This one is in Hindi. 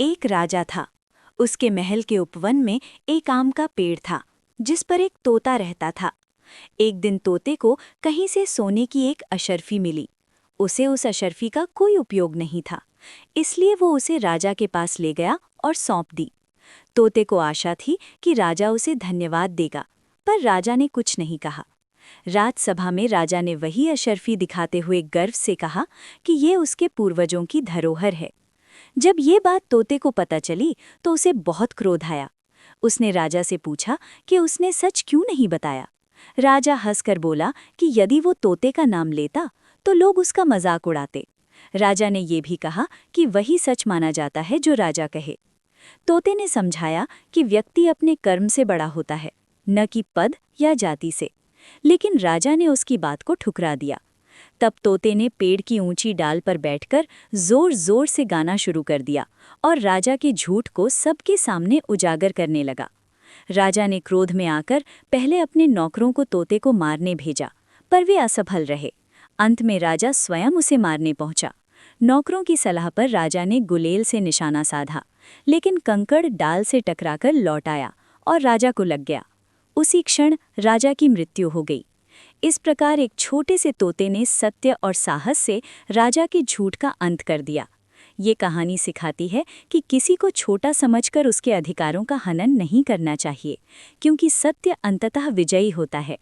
एक राजा था। उसके महल के उपवन में एक आम का पेड़ था, जिस पर एक तोता रहता था। एक दिन तोते को कहीं से सोने की एक अशर्फी मिली। उसे उस अशर्फी का कोई उपयोग नहीं था, इसलिए वो उसे राजा के पास ले गया और सौंप दी। तोते को आशा थी कि राजा उसे धन्यवाद देगा, पर राजा ने कुछ नहीं कहा। राजसभा में राजा ने वही अशर्फी दिखाते हुए गर्व से कहा कि ये उसके पूर्वजों की धरोहर है। जब ये बात तोते को पता चली तो उसे बहुत क्रोध आया। उसने राजा से पूछा कि उसने सच क्यों नहीं बताया। राजा हंसकर बोला कि यदि वो तोते का नाम लेता तो लोग उसका मजाक उड़ाते। राजा ने ये भी कहा कि वही सच माना जाता है जो राजा कहे। तोते ने समझाया कि व्यक्ति अपने कर्म से बड़ा होता है, न कि पद या जाति से। लेकिन राजा ने उसकी बात को ठुकरा दिया। तब तोते ने पेड़ की ऊंची डाल पर बैठकर जोर जोर से गाना शुरू कर दिया और राजा के झूठ को सबके सामने उजागर करने लगा। राजा ने क्रोध में आकर पहले अपने नौकरों को तोते को मारने भेजा, पर वे असफल रहे। अंत में राजा स्वयं उसे मारने पहुंचा। नौकरों की सलाह पर राजा ने गुलेल से निशाना साधा, लेकिन कंकड़ डाल से टकराकर लौट आया और राजा को लग गया। उसी क्षण राजा की मृत्यु हो गई। इस प्रकार एक छोटे से तोते ने सत्य और साहस से राजा के झूठ का अंत कर दिया। ये कहानी सिखाती है कि किसी को छोटा समझकर उसके अधिकारों का हनन नहीं करना चाहिए, क्योंकि सत्य अंततः विजयी होता है।